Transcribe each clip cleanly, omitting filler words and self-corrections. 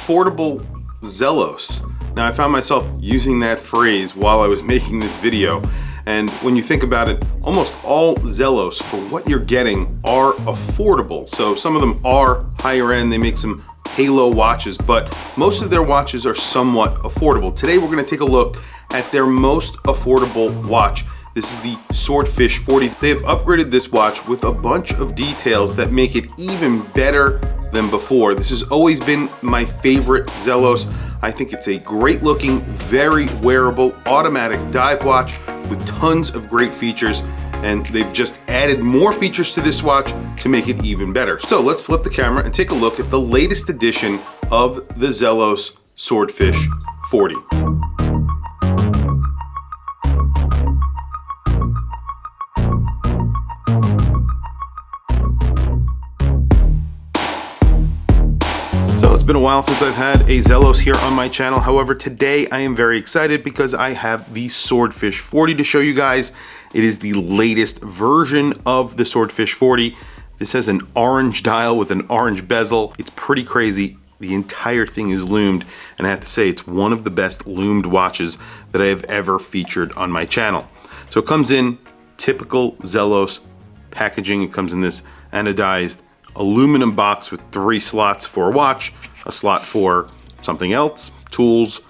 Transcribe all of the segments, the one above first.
affordable Zelos. Now I found myself using that phrase while I was making this video, and when you think about it, almost all Zelos for what you're getting are affordable. So some of them are higher end, they make some halo watches, but most of their watches are somewhat affordable. Today we're gonna take a look at their most affordable watch. This is the Swordfish 40. They have upgraded this watch with a bunch of details that make it even better than before. This has always been my favorite Zelos. I think it's a great looking, very wearable, automatic dive watch with tons of great features, and they've just added more features to this watch to make it even better. So let's flip the camera and take a look at the latest edition of the Zelos Swordfish 40. So it's been a while since I've had a Zelos here on my channel. However, today I am very excited because I have the Swordfish 40 to show you guys. It is the latest version of the Swordfish 40. This has an orange dial with an orange bezel. It's pretty crazy. The entire thing is lumed, and I have to say it's one of the best lumed watches that I have ever featured on my channel. So it comes in typical Zelos packaging. It comes in this anodized aluminum box with 3 slots for a watch, a slot for something else, tools,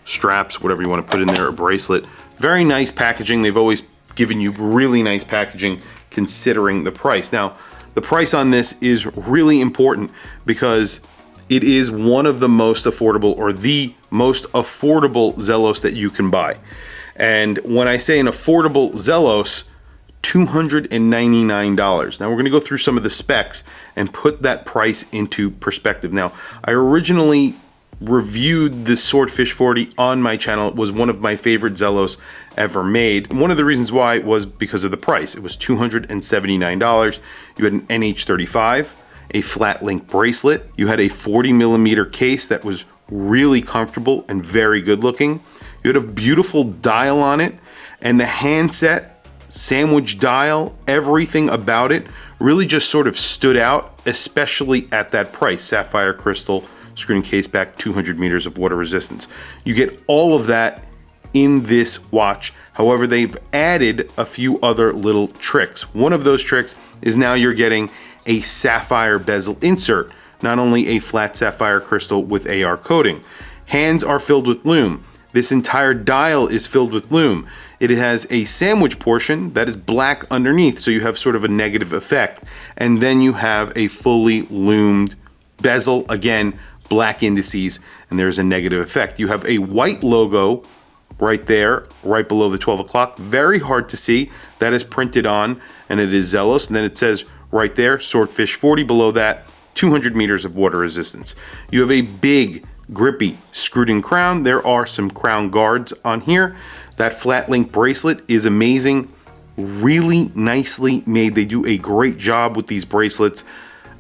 straps, whatever you want to put in there, a bracelet. Very nice packaging. They've always given you really nice packaging considering the price. Now, the price on this is really important because it is one of the most affordable, or the most affordable Zelos that you can buy. And when I say an affordable Zelos, $299. Now we're going to go through some of the specs and put that price into perspective. Now, I originally reviewed the Swordfish 40 on my channel. It was one of my favorite Zelos ever made. One of the reasons why was because of the price. It was $279. You had an NH35, a flat link bracelet. You had a 40mm case that was really comfortable and very good looking. You had a beautiful dial on it, and the handset, sandwich dial, everything about it really just sort of stood out, especially at that price. Sapphire crystal, screen case back, 200 meters of water resistance. You get all of that in this watch. However, they've added a few other little tricks. One of those tricks is now you're getting a sapphire bezel insert, not only a flat sapphire crystal with AR coating. Hands are filled with lume. This entire dial is filled with lume. It has a sandwich portion that is black underneath, so you have sort of a negative effect. And then you have a fully lumed bezel, again, black indices, and there's a negative effect. You have a white logo right there, right below the 12 o'clock. Very hard to see. That is printed on, and it is Zelos. And then it says right there, Swordfish 40, below that, 200 meters of water resistance. You have a big, grippy screwed-in crown. There are some crown guards on here. That flat link bracelet is amazing, really nicely made. They do a great job with these bracelets.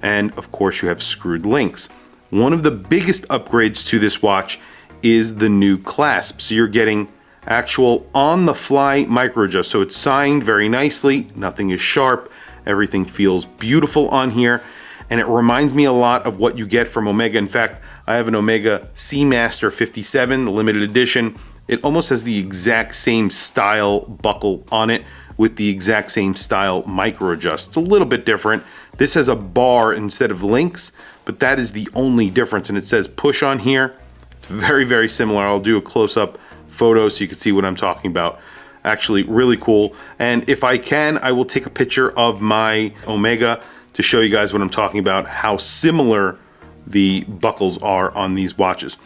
And of course you have screwed links. One of the biggest upgrades to this watch is the new clasp. So you're getting actual on-the-fly micro adjust. So it's signed very nicely, nothing is sharp, everything feels beautiful on here. And it reminds me a lot of what you get from Omega. In fact, I have an Omega Seamaster 57, the limited edition. It almost has the exact same style buckle on it with the exact same style micro adjust. It's a little bit different. This has a bar instead of links, but that is the only difference. And it says push on here. It's very, very similar. I'll do a close-up photo so you can see what I'm talking about. Actually, really cool. And if I can, I will take a picture of my Omega to show you guys what I'm talking about, how similar the buckles are on these watches.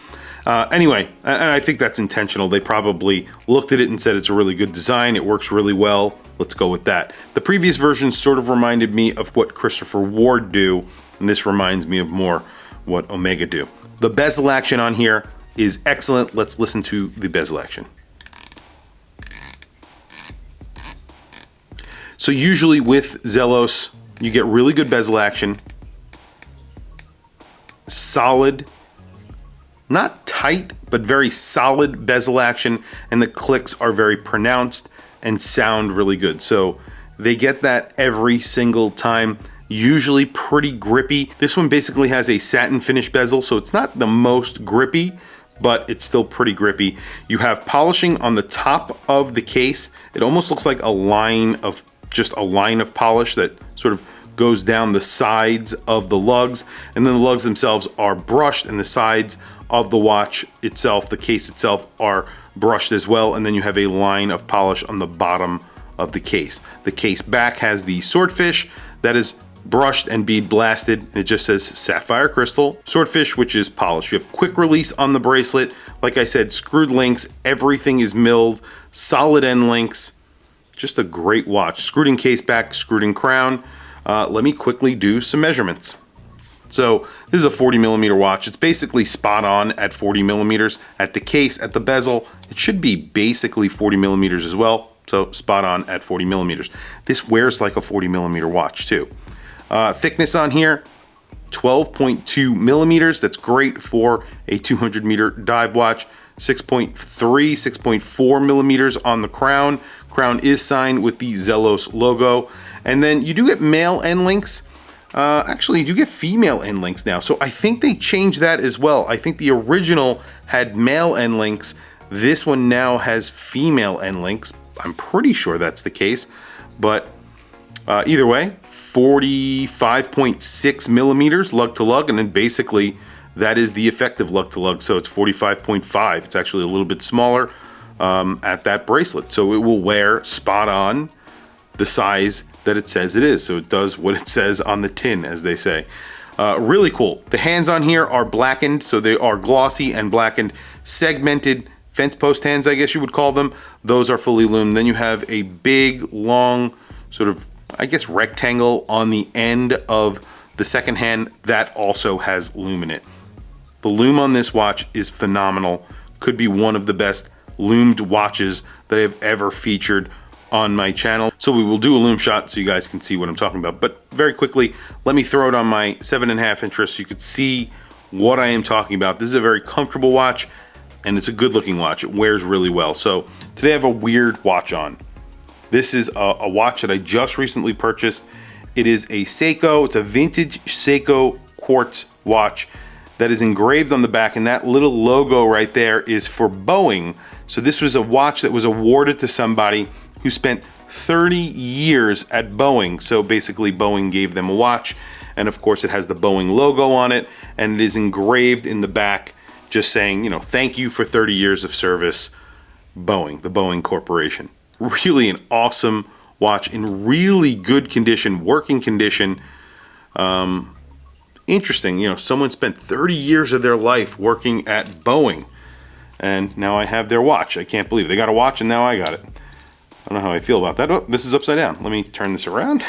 Anyway, and I think that's intentional. They probably looked at it and said it's a really good design. It works really well. Let's go with that. The previous version sort of reminded me of what Christopher Ward do, and this reminds me of more what Omega do. The bezel action on here is excellent. Let's listen to the bezel action. So usually with Zelos, you get really good bezel action, solid, not tight, but very solid bezel action, and the clicks are very pronounced and sound really good. So they get that every single time. usually pretty grippy. This one basically has a satin finish bezel, so it's not the most grippy, but it's still pretty grippy. You have polishing on the top of the case. It almost looks like a line of polish that sort of goes down the sides of the lugs, and then the lugs themselves are brushed, and the sides of the watch itself, the case itself, are brushed as well, and then you have a line of polish on the bottom of the case. The case back has the Swordfish that is brushed and bead blasted, and it just says sapphire crystal Swordfish, which is polished. You have quick release on the bracelet. Like I said, screwed links, everything is milled, solid end links. Just a great watch. Screwed in case back, screwed in crown. Let me quickly do some measurements. So this is a 40 millimeter watch. It's basically spot on at 40 millimeters. At the case, at the bezel, it should be basically 40 millimeters as well. So spot on at 40 millimeters. This wears like a 40 millimeter watch too. Thickness on here, 12.2 millimeters. That's great for a 200 meter dive watch. 6.3, 6.4 millimeters on the crown. Crown is signed with the Zelos logo. And then you do get male end links. Actually, you do get female end links now. So I think they changed that as well. I think the original had male end links. This one now has female end links. I'm pretty sure that's the case. But either way, 45.6 millimeters lug to lug, and then basically that is the effective lug to lug, so it's 45.5. It's actually a little bit smaller at that bracelet, so it will wear spot on the size that it says it is. So it does what it says on the tin, as they say. Really cool. The hands on here are blackened, so they are glossy and blackened, segmented fence post hands, I guess you would call them. Those are fully lumed. Then you have a big, long, sort of, I guess, rectangle on the end of the second hand that also has lume in it. The lume on this watch is phenomenal. Could be one of the best lumed watches that I've ever featured on my channel. So we will do a lume shot so you guys can see what I'm talking about. But very quickly, let me throw it on my 7.5 inch wrist so you could see what I am talking about. This is a very comfortable watch, and it's a good looking watch. It wears really well. So today I have a weird watch on. This is a watch that I just recently purchased. It is a Seiko. It's a vintage Seiko quartz watch that is engraved on the back, and that little logo right there is for Boeing. So this was a watch that was awarded to somebody who spent 30 years at Boeing. So basically Boeing gave them a watch, and of course it has the Boeing logo on it, and it is engraved in the back just saying, you know, thank you for 30 years of service, Boeing, the Boeing Corporation. Really an awesome watch in really good condition, working condition. Interesting, you know, someone spent 30 years of their life working at Boeing, and now I have their watch. I can't believe it. They got a watch and now I got it. I don't know how I feel about that. Oh, this is upside down. Let me turn this around.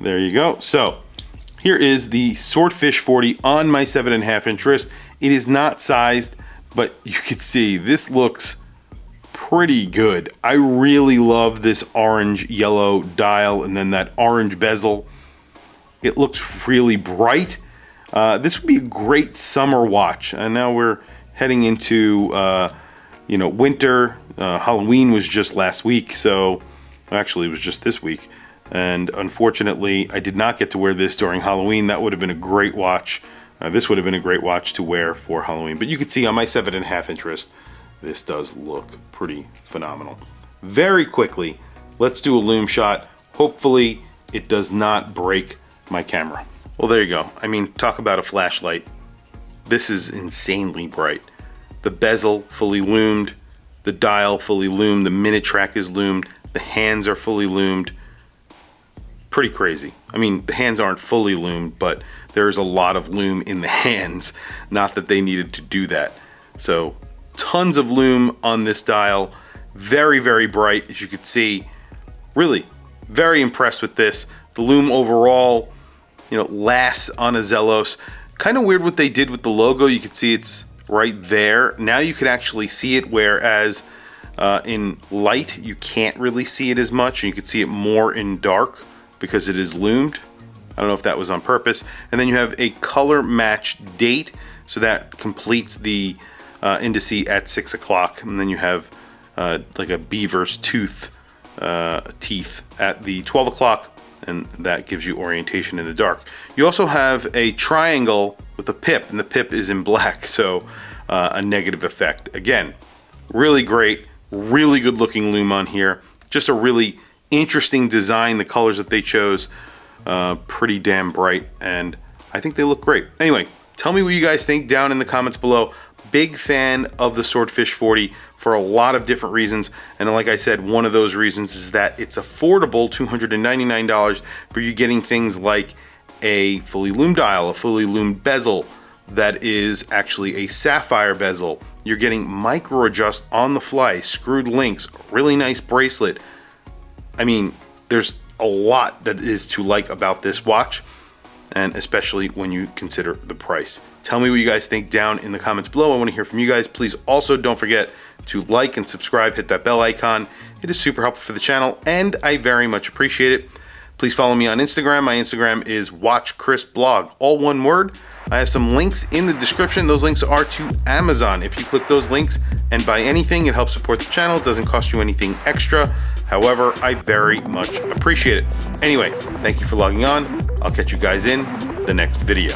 There you go. So here is the Swordfish 40 on my 7.5 inch wrist. It is not sized, but you can see this looks pretty good. I really love this orange yellow dial and then that orange bezel. It looks really bright. This would be a great summer watch. And now we're heading into winter. Halloween was just last week, so actually it was just this week. And unfortunately, I did not get to wear this during Halloween. That would have been a great watch. This would have been a great watch to wear for Halloween. But you can see on my 7.5 inch wrist, this does look pretty phenomenal. Very quickly, let's do a lume shot. Hopefully it does not break my camera. Well, there you go. I mean, talk about a flashlight. This is insanely bright. The bezel fully lumed, the dial fully lumed, the minute track is lumed, the hands are fully lumed. Pretty crazy. I mean, the hands aren't fully lumed, but there's a lot of lume in the hands. Not that they needed to do that. So tons of lume on this dial. Very, very bright, as you can see. Really very impressed with this. The lume overall, lasts on a Zelos. Kind of weird what they did with the logo. You can see it's right there. Now you can actually see it, whereas in light you can't really see it as much. You can see it more in dark because it is lumed. I don't know if that was on purpose. And then you have a color matched date, so that completes the indice at 6 o'clock. And then you have like a beaver's teeth at the 12 o'clock and that gives you orientation in the dark. You also have a triangle with a pip, and the pip is in black, so a negative effect. Again, really great, really good looking Lume on here. Just a really interesting design. The colors that they chose, pretty damn bright, and I think they look great. Anyway, tell me what you guys think down in the comments below. Big fan of the Swordfish 40 for a lot of different reasons, and like I said, one of those reasons is that it's affordable, $299, but you're getting things like a fully loomed dial, a fully loomed bezel that is actually a sapphire bezel. You're getting micro adjust on the fly, screwed links, really nice bracelet. I mean, there's a lot that is to like about this watch, and especially when you consider the price. Tell me what you guys think down in the comments below. I want to hear from you guys. Please also don't forget to like and subscribe, hit that bell icon. It is super helpful for the channel, and I very much appreciate it. Please follow me on Instagram. My Instagram is WatchChrisBlog, all one word. I have some links in the description. Those links are to Amazon. If you click those links and buy anything, it helps support the channel. It doesn't cost you anything extra. However, I very much appreciate it. Anyway, thank you for logging on. I'll catch you guys in the next video.